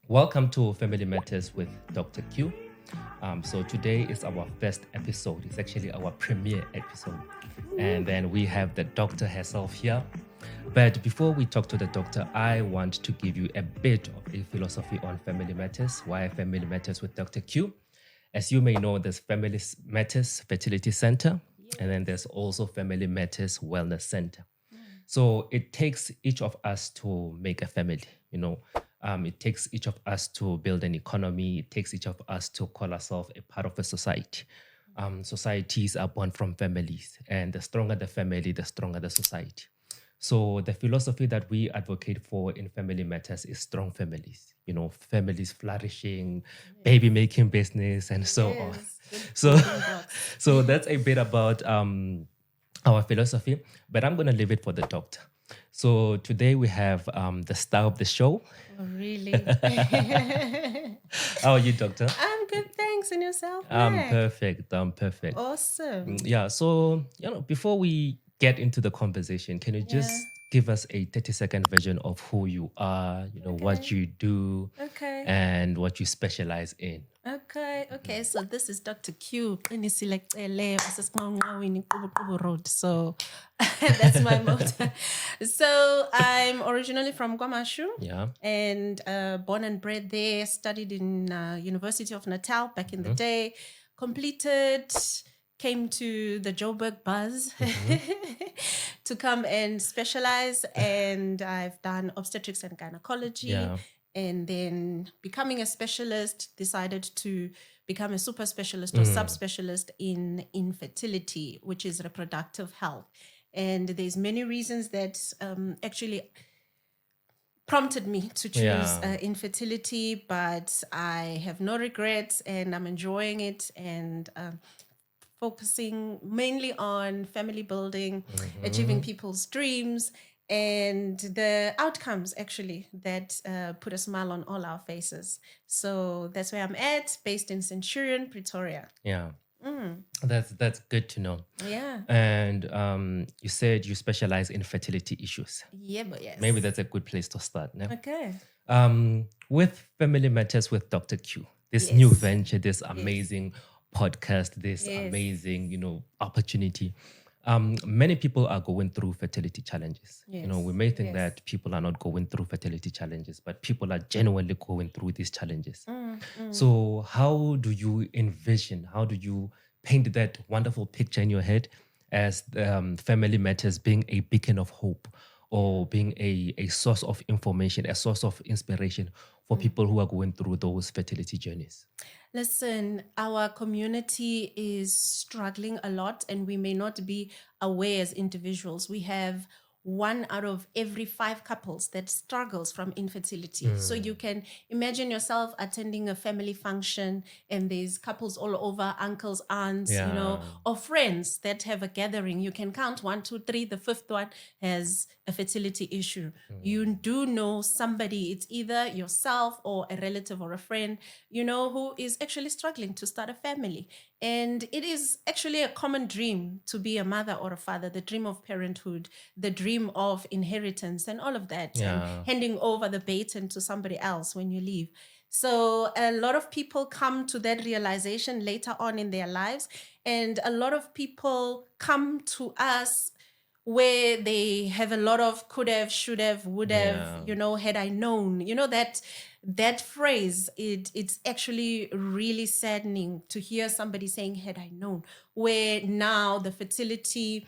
Welcome to Family Matters with Dr. Q. So today is our first episode. It's actually our premiere episode. And then we have the doctor herself here. But before we talk to the doctor, I want to give you a bit of a philosophy on Family Matters. Why Family Matters with Dr. Q? As you may know, there's Family Matters Fertility Center, and then there's also Family Matters Wellness Center. So it takes each of us to make a family, it takes each of us to build an economy. It takes each of us to call ourselves a part of a society. Societies are born from families, and the stronger the family, the stronger the society. So the philosophy that we advocate for in Family Matters is strong families, families flourishing, baby making business, and so on. So that's a bit about our philosophy, but I'm going to leave it for the doctor. So today we have the star of the show. Oh, really? How are you, doctor? I'm good, thanks. And yourself? I'm perfect. Awesome. Yeah. So, before we get into the conversation, can you just give us a 30-second version of who you are, what you do, and what you specialize in? Okay. So this is Dr. Q. So that's my motto. So I'm originally from Guamashu. Yeah. And born and bred there, studied in University of Natal back in the day, completed, came to the Joburg Buzz to come and specialize. And I've done obstetrics and gynecology. Yeah. And then becoming a specialist, decided to become a super specialist or subspecialist in infertility, which is reproductive health. And there's many reasons that actually prompted me to choose infertility, but I have no regrets and I'm enjoying it and focusing mainly on family building, achieving people's dreams, and the outcomes actually that put a smile on all our faces. So that's where I'm at, based in Centurion, Pretoria. Yeah. That's good to know. Yeah. And you said you specialize in fertility issues. Yeah, but yes. Maybe that's a good place to start. No? Okay. With Family Matters with Dr. Q, this new venture, this amazing podcast, this amazing, opportunity. Many people are going through fertility challenges. Yes. We may think that people are not going through fertility challenges, but people are genuinely going through these challenges. So how do you envision, how do you paint that wonderful picture in your head as Family Matters being a beacon of hope or being a source of information, a source of inspiration for people who are going through those fertility journeys? Listen, our community is struggling a lot and we may not be aware as individuals. We have 1 out of every 5 couples that struggles from infertility. So you can imagine yourself attending a family function and there's couples all over, uncles, aunts, or friends that have a gathering. You can count 1, 2, 3. The 5th one has a fertility issue. You do know somebody, it's either yourself or a relative or a friend, who is actually struggling to start a family. And it is actually a common dream to be a mother or a father, the dream of parenthood, the dream of inheritance and all of that, and handing over the baton to somebody else when you leave. So a lot of people come to that realization later on in their lives. And a lot of people come to us where they have a lot of could have, should have, would have, had I known, that phrase, it's actually really saddening to hear somebody saying, had I known, where now the fertility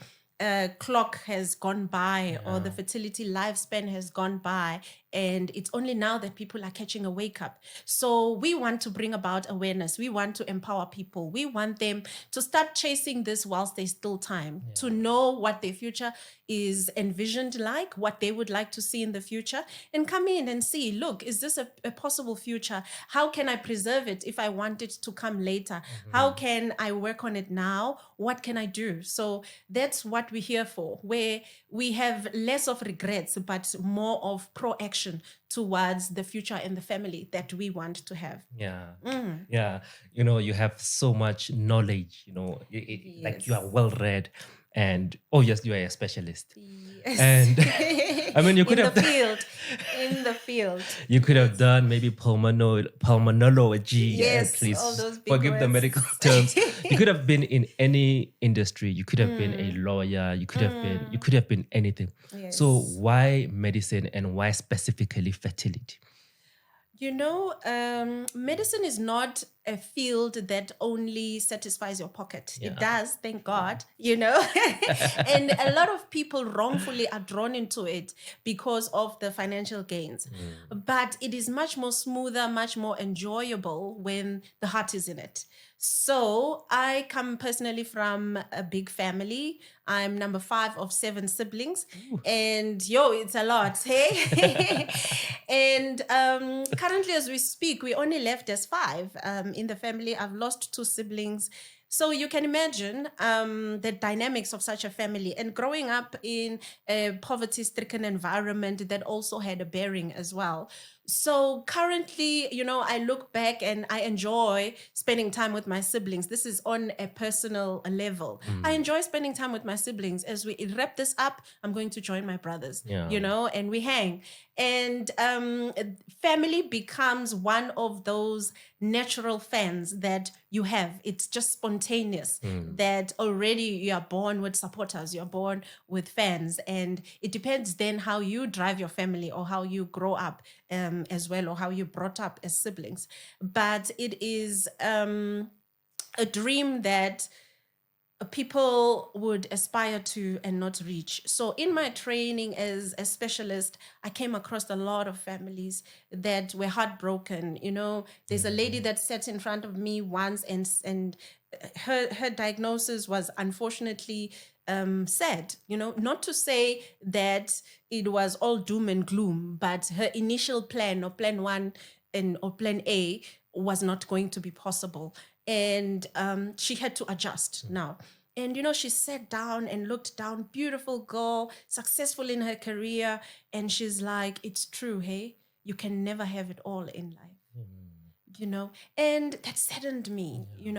clock has gone by or the fertility lifespan has gone by, and it's only now that people are catching a wake up. So we want to bring about awareness. We want to empower people. We want them to start chasing this whilst there's still time, to know what their future is envisioned like, what they would like to see in the future, and come in and see, look, is this a possible future? How can I preserve it if I want it to come later? How can I work on it now? What can I do? So that's what we're here for, where we have less of regrets, but more of proaction towards the future and the family that we want to have. You have so much knowledge, like you are well read. And oh yes, you are a specialist. Yes. And I mean, you could In the have field. In the field. you could have Yes. done maybe pulmonology, and Yes. All please those big forgive the words. medical terms. You could have been in any industry. You could have been a Mm, lawyer. You mm, could have been anything. So yes. why medicine, and why specifically fertility? Medicine is not a field that only satisfies your pocket. It Yeah. does, thank God. And a lot of people wrongfully are drawn into it because of the financial gains. Mm. But it is much more smoother, much more enjoyable when the heart is in it. So I come personally from a big family. I'm number 5 of 7 siblings. Ooh. And it's a lot, hey? And currently, as we speak, we only left as 5 in the family. I've lost 2 siblings. So you can imagine the dynamics of such a family. And growing up in a poverty-stricken environment, that also had a bearing as well. So currently, I look back and I enjoy spending time with my siblings. This is on a personal level. I Mm. enjoy spending time with my siblings. As we wrap this up, I'm going to join my brothers, Yeah. and we hang. And family becomes one of those natural fans that you have. It's just spontaneous Mm. that already you are born with supporters, you're born with fans. And it depends then how you drive your family or how you grow up as well, or how you brought up as siblings. But it is a dream that people would aspire to and not reach. So in my training as a specialist, I came across a lot of families that were heartbroken. There's a lady that sat in front of me once, and her diagnosis was unfortunately sad. Not to say that it was all doom and gloom, but her initial plan, or plan 1 or plan A, was not going to be possible. And she had to adjust now. And she sat down and looked down, beautiful girl, successful in her career. And she's like, it's true, hey, you can never have it all in life. And that saddened me. You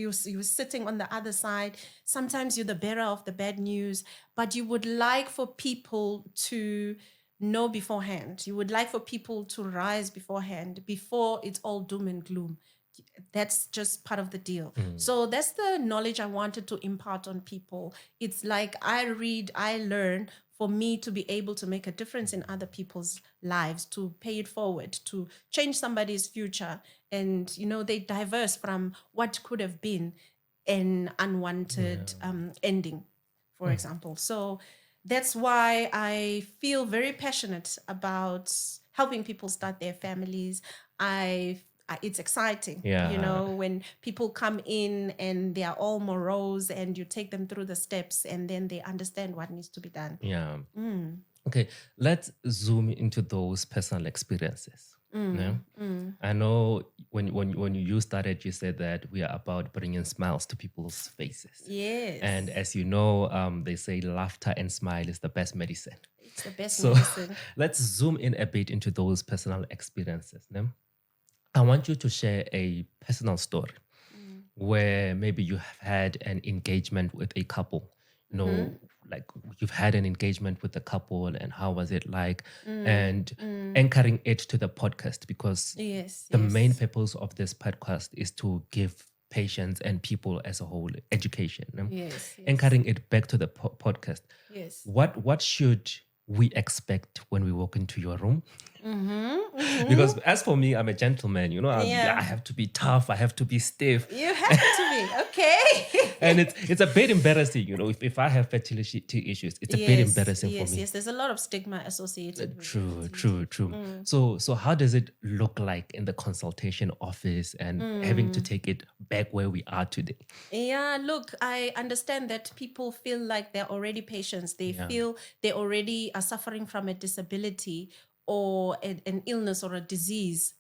were sitting on the other side. Sometimes you're the bearer of the bad news, but you would like for people to know beforehand. You would like for people to rise beforehand, before it's all doom and gloom. That's just part of the deal. So that's the knowledge I wanted to impart on people. It's like I read, I learn, for me to be able to make a difference in other people's lives, to pay it forward, to change somebody's future. And, they diverse from what could have been an unwanted ending, for example. So that's why I feel very passionate about helping people start their families. It's exciting, Yeah. when people come in and they are all morose, and you take them through the steps, and then they understand what needs to be done. Yeah. Okay, let's zoom into those personal experiences. Yeah? I know when you started, you said that we are about bringing smiles to people's faces. Yes. And as you know, they say laughter and smile is the best medicine. It's the best So medicine. let's zoom in a bit into those personal experiences. Yeah? I want you to share a personal story where maybe you have had an engagement with a couple, like you've had an engagement with a couple, and how was it like, and anchoring it to the podcast, because Yes. the main purpose of this podcast is to give patients and people as a whole education. Yes. Anchoring it back to the podcast. Yes. What should we expect when we walk into your room? Because as for me, I'm a gentleman, I have to be tough, I have to be stiff. You have to be, okay. And it's a bit embarrassing, if I have fertility issues, it's a bit embarrassing for me. Yes, there's a lot of stigma associated with True. So how does it look like in the consultation office, and having to take it back where we are today? Yeah, look, I understand that people feel like they're already patients. They feel they already are suffering from a disability or an illness or a disease,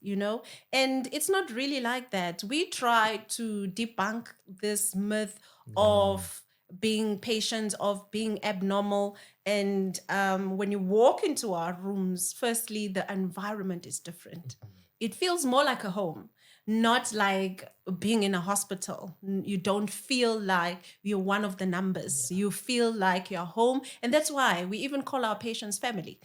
and it's not really like that. We try to debunk this myth of being patient, of being abnormal. And when you walk into our rooms, firstly, the environment is different. It feels more like a home, not like being in a hospital. You don't feel like you're one of the numbers. You feel like you're home. And that's why we even call our patients family,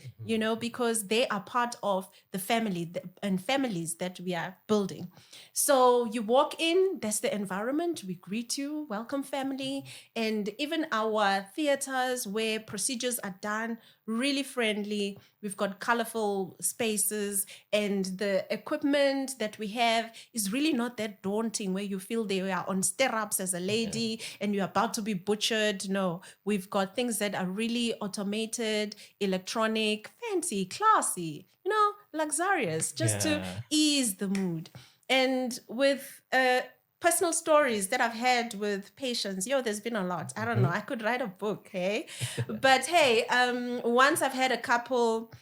because they are part of the family and families that we are building. So you walk in, that's the environment. We greet you, welcome family. And even our theaters where procedures are done, really friendly. We've got colorful spaces, and the equipment that we have is really not that daunting where you feel they are on stirrups as a lady and you're about to be butchered. No, we've got things that are really automated, electronic, fancy, classy, luxurious, just to ease the mood. And with personal stories that I've had with patients, there's been a lot. I don't know. I could write a book, hey? But hey, once I've had a couple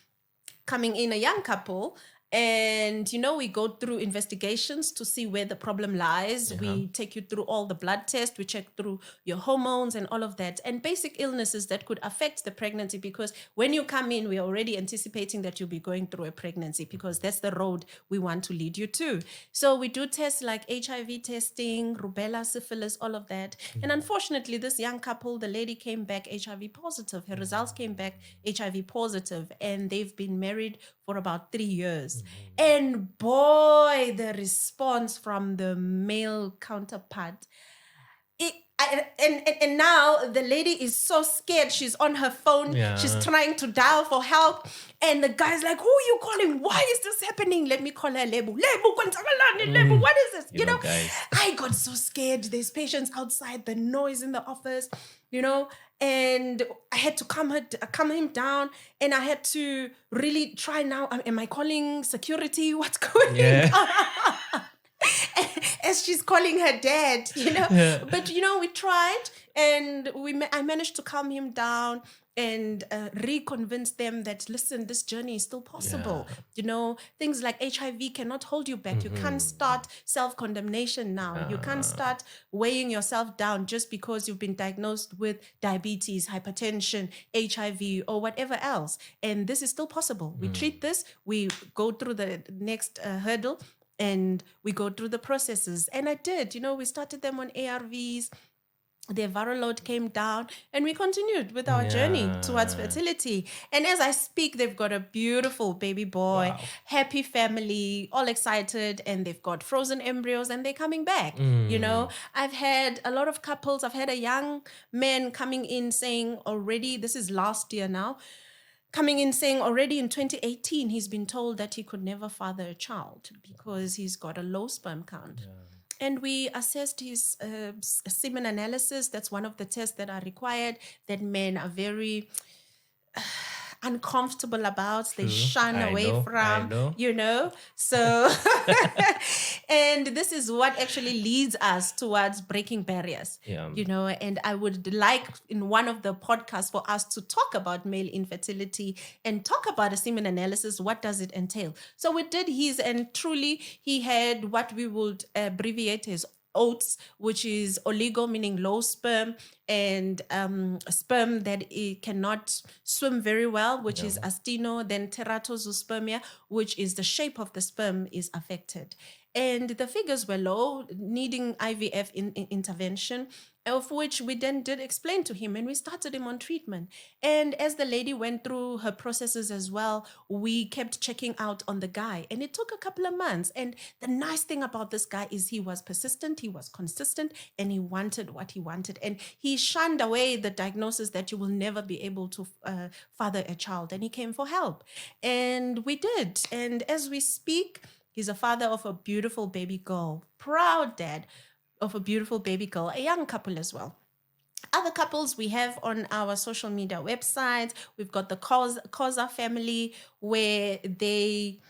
coming in, a young couple, and we go through investigations to see where the problem lies. We take you through all the blood tests, we check through your hormones and all of that, and basic illnesses that could affect the pregnancy, because when you come in, we're already anticipating that you'll be going through a pregnancy, because that's the road we want to lead you to. So we do tests like HIV testing, rubella, syphilis, all of that. And unfortunately, this young couple, the lady came back HIV positive. Her results came back HIV positive, and they've been married for about 3 years. And boy, the response from the male counterpart. And now the lady is so scared. She's on her phone. She's trying to dial for help. And the guy's like, who are you calling? Why is this happening? Let me call her Lebu. Lebu, what is this? Guys. I got so scared. There's patients outside, the noise in the office, and I had to calm him down, and I had to really try now. Am I calling security? What's going on? As she's calling her dad, But, we tried, and I managed to calm him down and reconvince them that, listen, this journey is still possible. Things like HIV cannot hold you back. You can't start self-condemnation now. You can't start weighing yourself down just because you've been diagnosed with diabetes, hypertension, HIV, or whatever else. And this is still possible. We treat this, we go through the next hurdle, and we go through the processes. And I did, we started them on ARVs. Their viral load came down, and we continued with our journey towards fertility. And as I speak, they've got a beautiful baby boy, happy family, all excited, and they've got frozen embryos, and they're coming back. I've had a lot of couples. I've had a young man coming in saying already, this is last year now, coming in saying already in 2018, he's been told that he could never father a child because he's got a low sperm count. And we assessed his semen analysis. That's one of the tests that are required that men are very uncomfortable about. They shun away from, So, and this is what actually leads us towards breaking barriers, and I would like in one of the podcasts for us to talk about male infertility and talk about a semen analysis. What does it entail? So we did his, and truly he had what we would abbreviate as OATS, which is oligo, meaning low sperm, and sperm that it cannot swim very well, which is astino, then teratozospermia, which is the shape of the sperm is affected. And the figures were low, needing IVF intervention, of which we then did explain to him, and we started him on treatment. And as the lady went through her processes as well, we kept checking out on the guy, and it took a couple of months. And the nice thing about this guy is he was persistent, he was consistent, and he wanted what he wanted. And he shunned away the diagnosis that you will never be able to father a child, and he came for help. And we did. And as we speak, he's a father of a beautiful baby girl, proud dad of a beautiful baby girl, a young couple as well. Other couples we have on our social media websites, we've got the Koza family, where they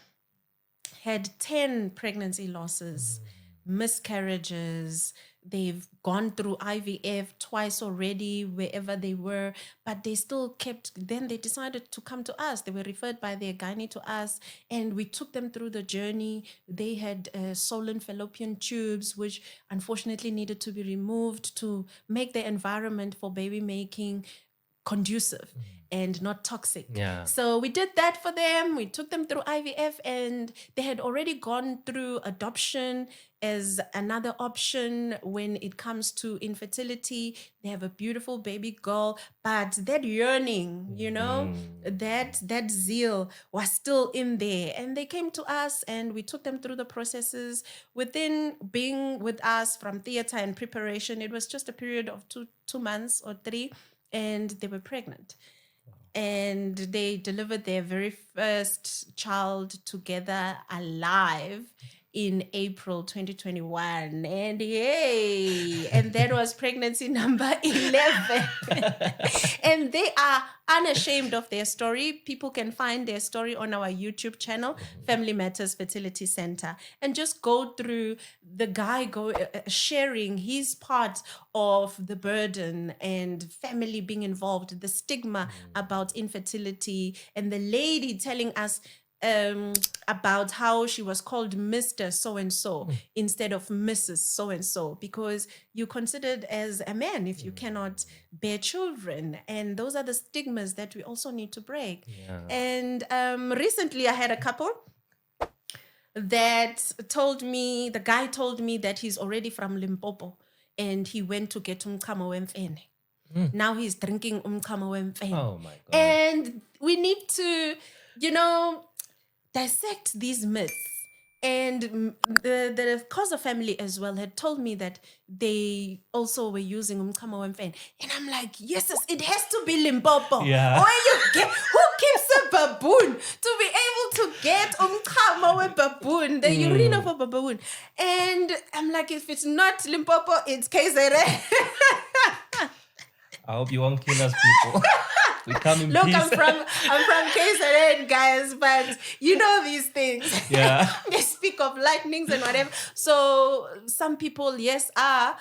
had 10 pregnancy losses, miscarriages. They've gone through IVF twice already, wherever they were, but they still kept, then they decided to come to us. They were referred by their gynae to us, and we took them through the journey. They had swollen fallopian tubes, which unfortunately needed to be removed to make the environment for baby making conducive and not toxic. Yeah. So we did that for them. We took them through IVF, and they had already gone through adoption as another option when it comes to infertility. They have a beautiful baby girl, but that yearning, that zeal was still in there. And they came to us, and we took them through the processes. Within being with us from theater and preparation, it was just a period of two months or three, and they were pregnant. And they delivered their very first child together alive in April 2021. And yay! And that was pregnancy number 11. And they are unashamed of their story. People can find their story on our YouTube channel, Family Matters Fertility Center, and just go through the guy sharing his part of the burden and family being involved, the stigma about infertility, and the lady telling us about how she was called Mr. So-and-so instead of Mrs. So-and-so, because you're considered as a man if you cannot bear children. And those are the stigmas that we also need to break. Yeah. And recently I had a couple that the guy told me that he's already from Limpopo and he went to get umkamo wemfene. Now he's drinking umkamo wemfene. Oh my God. And we need to, dissect these myths. And the Khoza family as well had told me that they also were using umkamo wemfene. And I'm like, yes, it has to be Limpopo. Yeah. Who keeps a baboon to be able to get umkamo wembaboon, the urine of a baboon? And I'm like, if it's not Limpopo, it's KZN. I hope you won't kill us, people. We come in Look, peace. I'm from KZN, guys, but you know these things. Yeah. They speak of lightnings and whatever. So some people, yes, are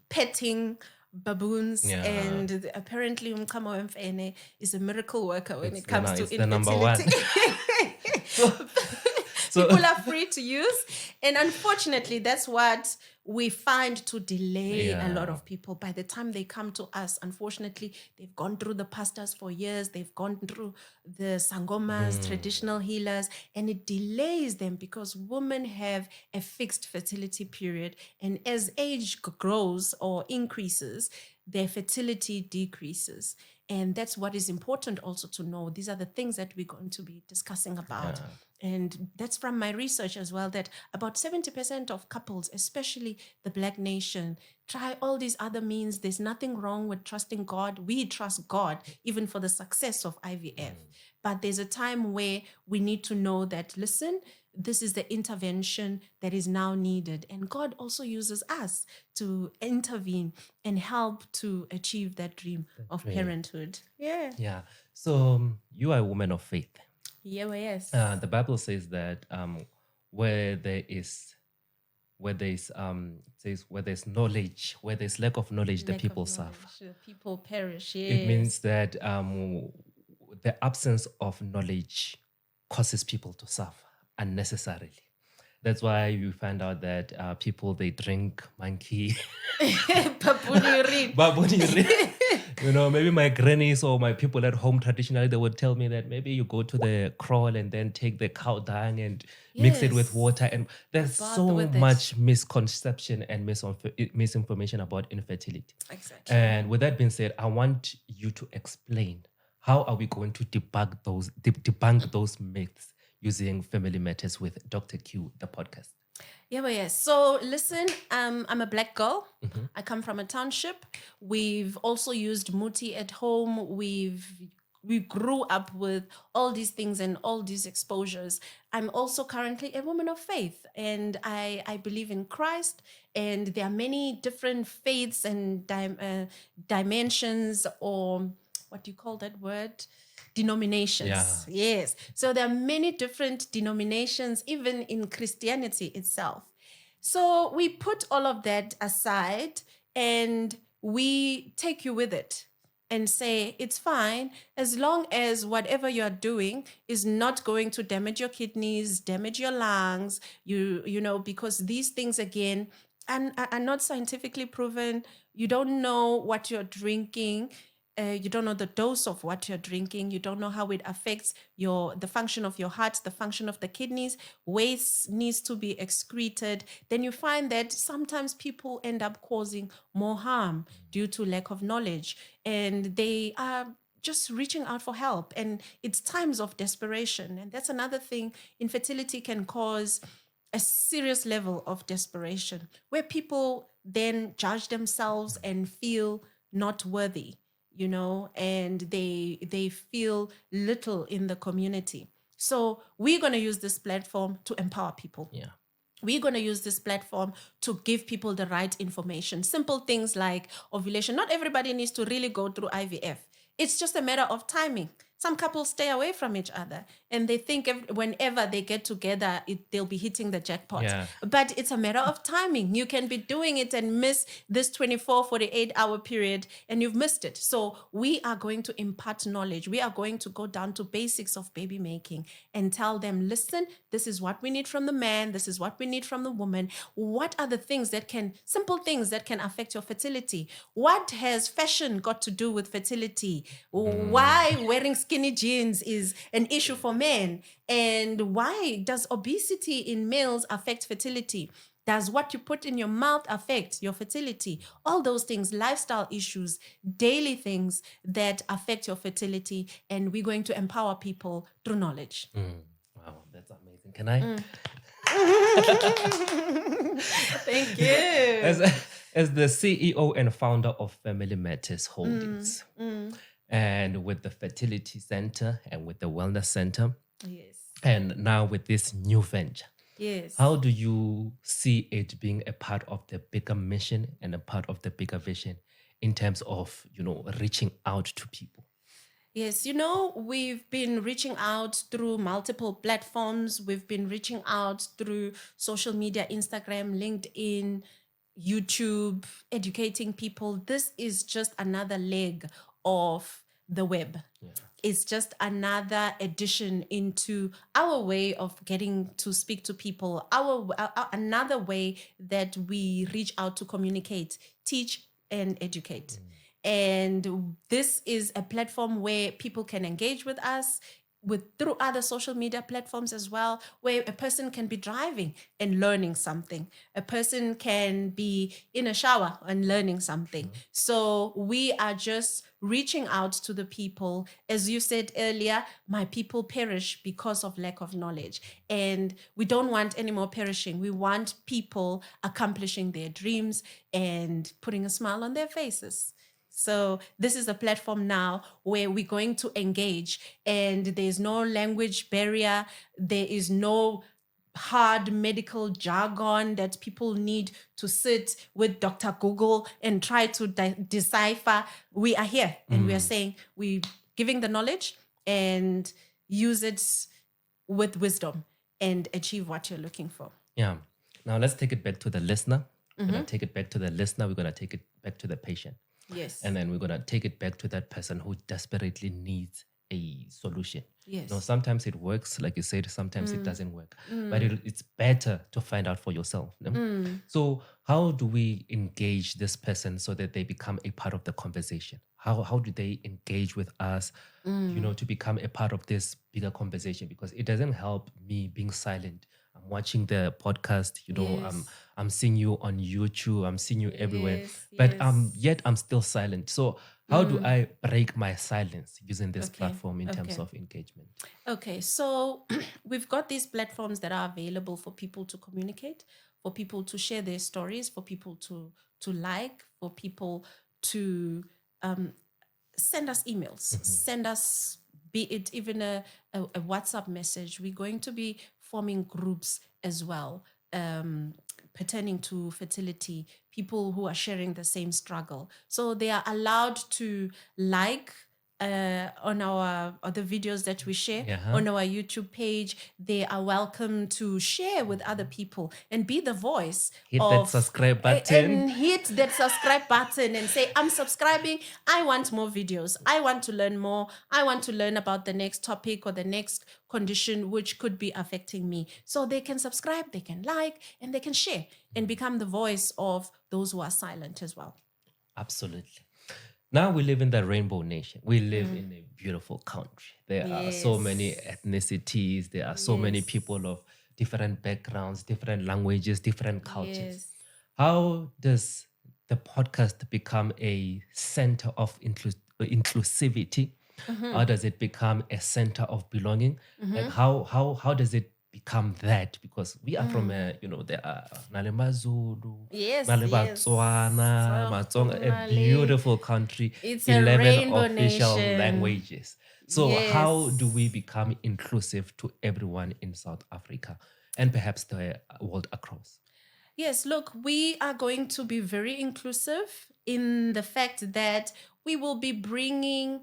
petting baboons, and apparently umkamo wemfene is a miracle worker when it comes to infertility. The number one. So people are free to use, and unfortunately that's what we find to delay a lot of people. By the time they come to us, unfortunately, they've gone through the pastors for years, they've gone through the sangomas, traditional healers, and it delays them because women have a fixed fertility period, and as age grows or increases, their fertility decreases. And that's what is important also to know. These are the things that we're going to be discussing about. And that's from my research as well, that about 70% of couples, especially the Black nation, try all these other means. There's nothing wrong with trusting God. We trust God even for the success of IVF. But there's a time where we need to know that, listen, this is the intervention that is now needed. And God also uses us to intervene and help to achieve that dream of parenthood. Yeah. Yeah. So you are a woman of faith. Yeah, well, yes. The Bible says that where there's knowledge, where there's lack of knowledge, the people suffer. The people perish. Yes. It means that the absence of knowledge causes people to suffer unnecessarily. That's why you find out that people, they drink monkey. Baboon urine. Baboon urine. Maybe my grannies or my people at home traditionally, they would tell me that maybe you go to the kraal and then take the cow dung and mix it with water. And there's so much misconception and misinformation about infertility. Exactly. And with that being said, I want you to explain, how are we going to debunk those myths using Family Matters with Dr. Q, the podcast? Yeah, well, yes. So listen, I'm a Black girl. I come from a township. We've also used muti at home. We grew up with all these things and all these exposures. I'm also currently a woman of faith, and I believe in Christ. And there are many different faiths and dimensions, or what do you call that word? Denominations. Yeah. Yes. So there are many different denominations, even in Christianity itself. So we put all of that aside and we take you with it and say, it's fine as long as whatever you're doing is not going to damage your kidneys, damage your lungs, because these things, again, are not scientifically proven. You don't know what you're drinking. You don't know the dose of what you're drinking. You don't know how it affects the function of your heart, the function of the kidneys. Waste needs to be excreted. Then you find that sometimes people end up causing more harm due to lack of knowledge, and they are just reaching out for help. And it's times of desperation. And that's another thing. Infertility can cause a serious level of desperation where people then judge themselves and feel not worthy, and they feel little in the community. So we're going to use this platform to empower people. Yeah. We're going to use this platform to give people the right information. Simple things like ovulation. Not everybody needs to really go through IVF. It's just a matter of timing. Some couples stay away from each other and they think whenever they get together, they'll be hitting the jackpot. Yeah. But it's a matter of timing. You can be doing it and miss this 24, 48-hour period and you've missed it. So we are going to impart knowledge. We are going to go down to basics of baby making and tell them, listen, this is what we need from the man. This is what we need from the woman. What are the simple things that can affect your fertility? What has fashion got to do with fertility? Why wearing skinny jeans is an issue for men? And why does obesity in males affect fertility? Does what you put in your mouth affect your fertility? All those things, lifestyle issues, daily things that affect your fertility. And we're going to empower people through knowledge. Wow, that's amazing. Can I? Thank you. As the CEO and founder of Family Matters Holdings, and with the Fertility Center and with the Wellness Center, Yes. and now with this new venture, Yes. how do you see it being a part of the bigger mission and a part of the bigger vision in terms of, reaching out to people? Yes, we've been reaching out through multiple platforms. We've been reaching out through social media, Instagram, LinkedIn, YouTube, educating people. This is just another leg of the web. Yeah. It's just another addition into our way of getting to speak to people, another way that we reach out to communicate, teach, and educate. And this is a platform where people can engage with us through other social media platforms as well, where a person can be driving and learning something. A person can be in a shower and learning something. So we are just reaching out to the people. As you said earlier, my people perish because of lack of knowledge. And we don't want any more perishing. We want people accomplishing their dreams and putting a smile on their faces. So this is a platform now where we're going to engage, and there's no language barrier. There is no hard medical jargon that people need to sit with Dr. Google and try to decipher. We are here and we are saying we're giving the knowledge and use it with wisdom and achieve what you're looking for. Yeah. Now let's take it back to the listener. We're going to take it back to the listener. We're going to take it back to the patient. Yes. And then we're going to take it back to that person who desperately needs a solution. Yes. Sometimes it works, like you said, sometimes it doesn't work. But it's better to find out for yourself. So how do we engage this person so that they become a part of the conversation? How do they engage with us, to become a part of this bigger conversation? Because it doesn't help me being silent. I'm watching the podcast, Yes. I'm seeing you on YouTube, I'm seeing you everywhere, Yes, but yes. yet I'm still silent. So how do I break my silence using this Okay, platform in terms okay. of engagement? Okay, so we've got these platforms that are available for people to communicate, for people to share their stories, for people to like, for people to send us emails, send us, be it even a WhatsApp message. We're going to be forming groups as well, pertaining to fertility, people who are sharing the same struggle. So they are allowed to like on our or the videos that we share Yeah. on our YouTube page, they are welcome to share with other people and be the voice Hit that of subscribe button. and hit that subscribe button and say, I'm subscribing. I want more videos. I want to learn more. I want to learn about the next topic or the next condition which could be affecting me. So they can subscribe, they can like, and they can share and become the voice of those who are silent as well. Absolutely. Now we live in the rainbow nation. We live in a beautiful country. There are so many Yes. ethnicities. There are so many Yes. people of different backgrounds, different languages, different cultures. Yes. How does the podcast become a center of inclusivity? How does it become a center of belonging? Like how does it become that? Because we are from a, there are Nale Mazulu, Yes, Nale yes. Batswana, Matsonga, a Nale. beautiful country, It's a 11 rainbow official nation. languages. So how do Yes. we become inclusive to everyone in South Africa and perhaps the world across? Yes, look, we are going to be very inclusive in the fact that we will be bringing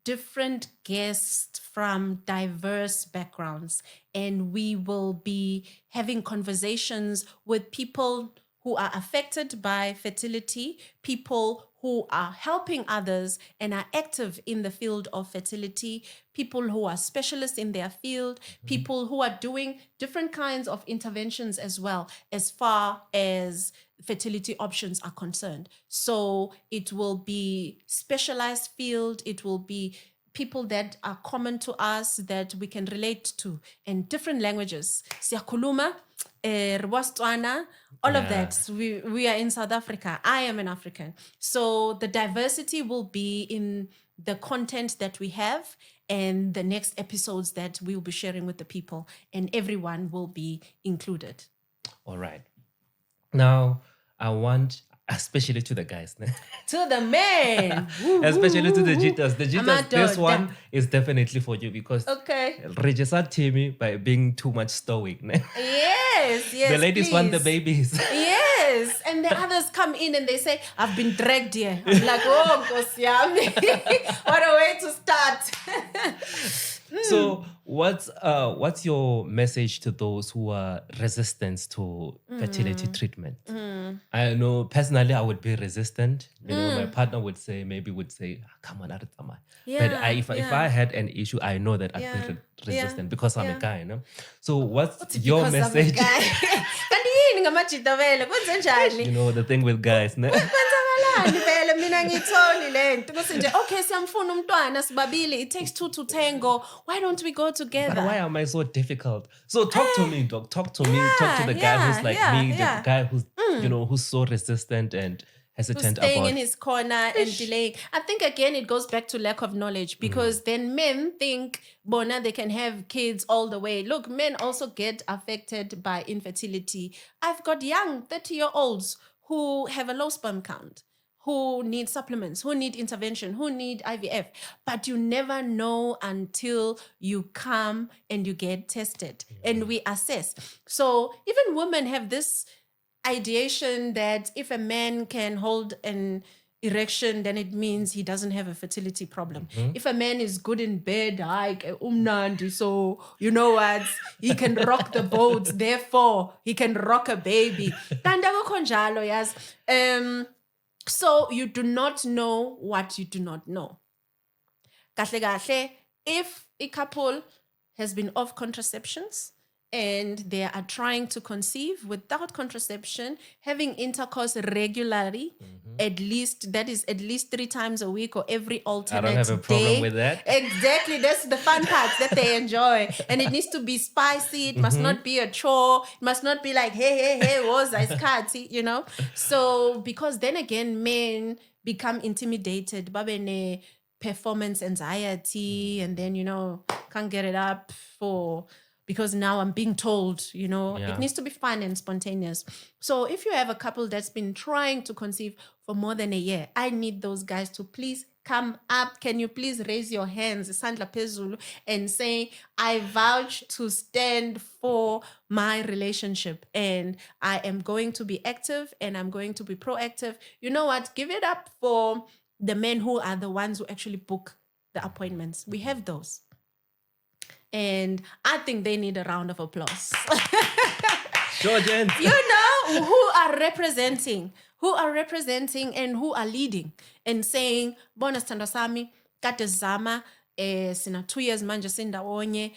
different guests from diverse backgrounds, and we will be having conversations with people who are affected by fertility, people who are helping others and are active in the field of fertility, people who are specialists in their field, people who are doing different kinds of interventions as well, as far as fertility options are concerned. So it will be specialized field, it will be people that are common to us that we can relate to in different languages. Siyakhuluma, Rwastwana, all of Yeah. that. We are in South Africa. I am an African. So the diversity will be in the content that we have and the next episodes that we will be sharing with the people, and everyone will be included. All right. Now, I want, especially to the guys, To the men. especially to the jitters. The jitters, this Amadoda. one is definitely for you because Okay. register Timmy by being too much stoic. Yes, yes. The ladies want the please. babies. Yes, and the others come in and they say, I've been dragged here. I'm like, oh, Nkosi yami. What a way to start. So what's your message to those who are resistant to fertility treatment? I know personally I would be resistant. My partner would say, come on, Aritama. But if I had an issue, I know that I'd be resistant because I'm a guy, So what's your Because I'm a message? guy. Kanti yini ngamajita vele? Kwenze njani? The thing with guys, Kwenzakalani vele mina ngitholi lento kuthi nje okay siyamfuna umntwana sibabili, it takes two to tango, why don't we go together? But why am I so difficult? So talk to me, Doc. Talk to me. Talk to the guy who's like me, the guy who's who's so resistant and hesitant staying about in his corner and delaying. I think again it goes back to lack of knowledge, because then men think bona they can have kids all the way. Look, men also get affected by infertility. I've got young 30-year-olds who have a low sperm count, who need supplements, who need intervention, who need IVF. But you never know until you come and you get tested and we assess. So even women have this ideation that if a man can hold an erection, then it means he doesn't have a fertility problem. If a man is good in bed, like umnandi, so you know what, he can rock the boat, therefore he can rock a baby. So you do not know what you do not know. Kahle kahle, if a couple has been off contraceptions and they are trying to conceive without contraception, having intercourse regularly, at least 3 times a week or every alternate day. I don't have a problem with that. Exactly, that's the fun parts that they enjoy. And it needs to be spicy. It must not be a chore. It must not be like, hey, was I scared? So, because then again, men become intimidated. Babene performance anxiety, and then can't get it up because now I'm being told, it needs to be fun and spontaneous. So if you have a couple that's been trying to conceive for more than a year, I need those guys to please come up. Can you please raise your hands, Sandla Pezulu, and say, I vouch to stand for my relationship and I am going to be active and I'm going to be proactive. You know what? Give it up for the men who are the ones who actually book the appointments. We have those. And I think they need a round of applause. Sure, gents. You know, who are representing and who are leading and saying, bona sithandwa sami, kade zama, sina 2 years manje sindawonye.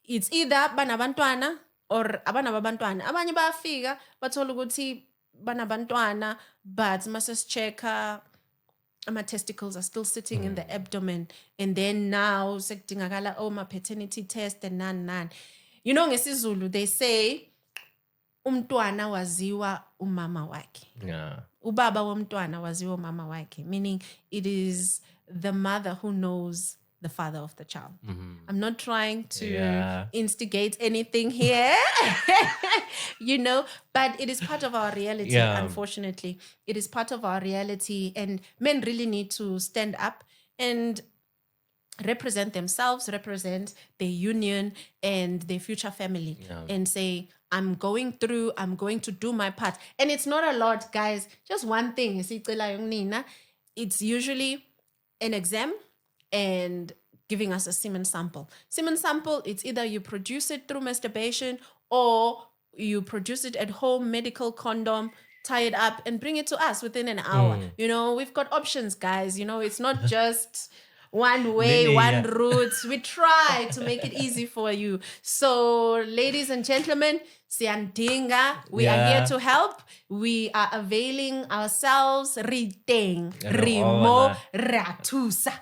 It's either banabantwana or abanabantwana. Abanye bayafika bathola ukuthi banabantwana, but masesichecka, my testicles are still sitting in the abdomen, and then now sekudingakala my paternity test and nan. You know, ngesizulu they say umntwana waziwa umama wakhe. Yeah. Ubaba womntwana waziwa umama wakhe, meaning it is the mother who knows the father of the child. I'm not trying to instigate anything here, you know, but it is part of our reality, unfortunately. It is part of our reality, and men really need to stand up and represent themselves, represent their union and their future family, and say, I'm going to do my part. And it's not a lot, guys. Just one thing. It's usually an exam and giving us a semen sample. Semen sample, it's either you produce it through masturbation or you produce it at home, medical condom, tie it up and bring it to us within an hour. You know, we've got options, guys. You know, it's not just one way, one route. We try to make it easy for you. So, ladies and gentlemen, Siandinga, we are here to help. We are availing ourselves. Riting, Rimo, Ratusa.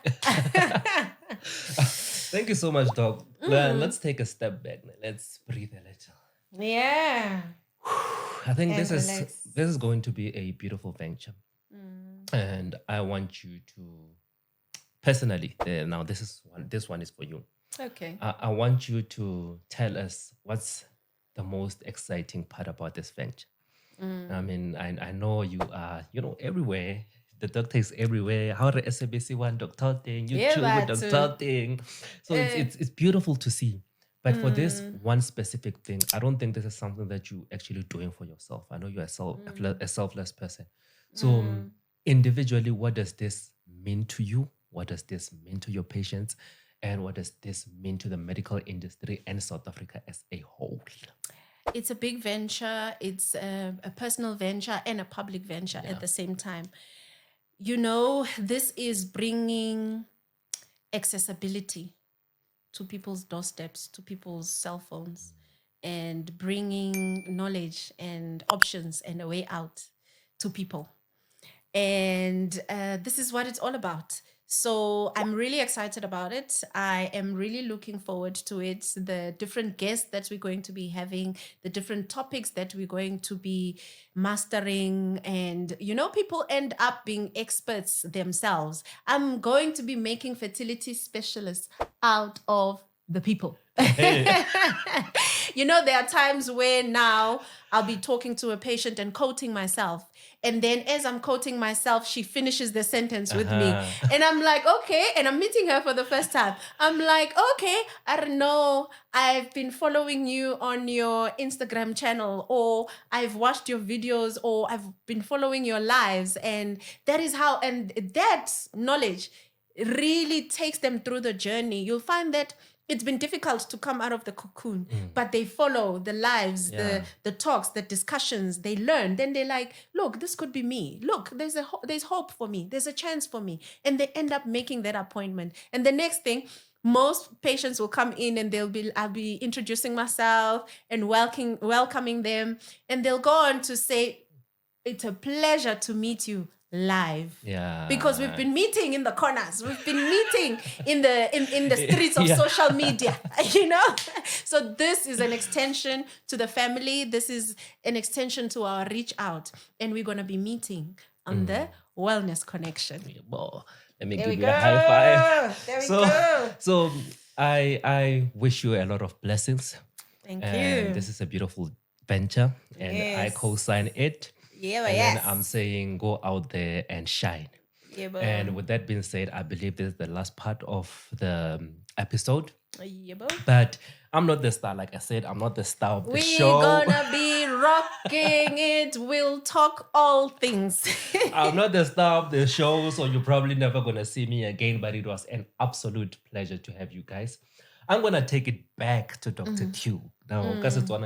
Thank you so much, Doc. Well, let's take a step back. Let's breathe a little. Yeah. I think this is going to be a beautiful venture. And I want you to personally, now this one is for you. Okay. I want you to tell us what's the most exciting part about this venture. I mean, I know you are, everywhere. The doctor is everywhere. How the SABC one doctor thing, YouTube doctor thing. So it's beautiful to see. But for this one specific thing, I don't think this is something that you actually doing for yourself. I know you're a selfless person. So individually, what does this mean to you? What does this mean to your patients? And what does this mean to the medical industry and South Africa as a whole? It's a big venture. It's a personal venture and a public venture at the same time. You know, this is bringing accessibility to people's doorsteps, to people's cell phones, and bringing knowledge and options and a way out to people. And this is what it's all about. So I'm really excited about it. I am really looking forward to it. The different guests that we're going to be having, the different topics that we're going to be mastering. And, people end up being experts themselves. I'm going to be making fertility specialists out of the people. There are times where now I'll be talking to a patient and quoting myself. And then as I'm quoting myself, she finishes the sentence with me. And I'm like, okay. And I'm meeting her for the first time. I'm like, okay, I don't know. I've been following you on your Instagram channel, or I've watched your videos, or I've been following your lives. And that is how, and that knowledge really takes them through the journey. You'll find that it's been difficult to come out of the cocoon, but they follow the lives, the talks, the discussions, they learn. Then they're like, look, this could be me. Look, there's hope for me. There's a chance for me. And they end up making that appointment. And the next thing, most patients will come in and I'll be introducing myself and welcoming them. And they'll go on to say, it's a pleasure to meet you live. Yeah. Because we've been meeting in the corners. We've been meeting in the streets of social media, So this is an extension to the family. This is an extension to our reach out. And we're going to be meeting on the Wellness Connection. Well, let me give you a high five. There we go. So I wish you a lot of blessings. Thank and you. This is a beautiful venture. And I co-sign it. Yeah, and yes. then I'm saying go out there and shine. Yeah, And with that being said, I believe this is the last part of the episode. yeah, But I'm not the star. Like I said, I'm not the star of the we show. gonna be rocking it. We'll talk all things. I'm not the star of the show, so you're probably never going to see me again. But it was an absolute pleasure to have you guys. I'm going to take it back to Dr. Q. Now, because it's one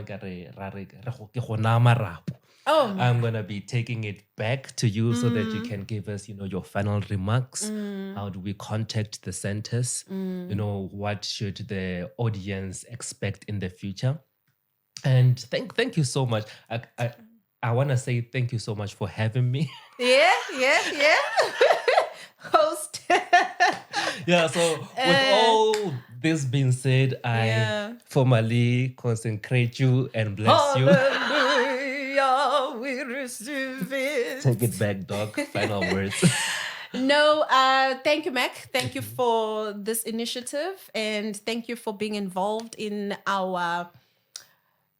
Oh, I'm going to be taking it back to you so that you can give us, your final remarks. How do we contact the centers? What should the audience expect in the future? And thank you so much. I want to say thank you so much for having me. yeah. Host. Yeah, so with all this being said, I Yeah. formally consecrate you and bless you. Hallelujah, we receive it. Take it back, dog. Final words. No, thank you, Mac. Thank you for this initiative, and thank you for being involved in our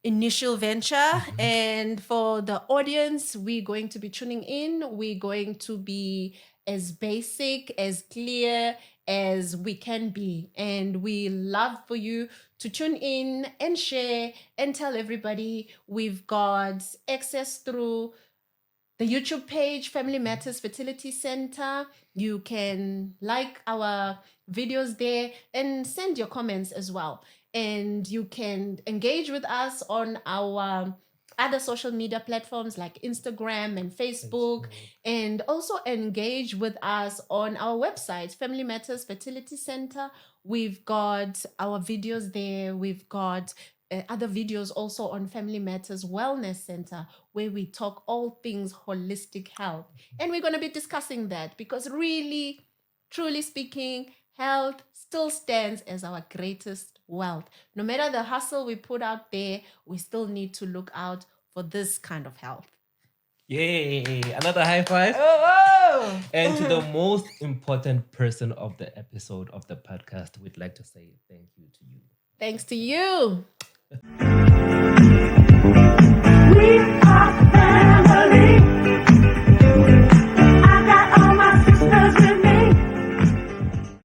initial venture. And for the audience, we're going to be tuning in. We're going to be as basic, as clear as we can be. And we love for you to tune in and share and tell everybody. We've got access through the YouTube page, Family Matters Fertility Center. You can like our videos there and send your comments as well. And you can engage with us on our other social media platforms like Instagram and Facebook, and also engage with us on our website, Family Matters Fertility Center. We've got our videos there. We've got other videos also on Family Matters Wellness Center, where we talk all things holistic health. And we're going to be discussing that because really, truly speaking, health still stands as our greatest wealth. No matter the hustle we put out there, we still need to look out for this kind of health. Yay! Another high five. Oh! And to the most important person of the episode of the podcast, we'd like to say thank you to you. Thanks to you.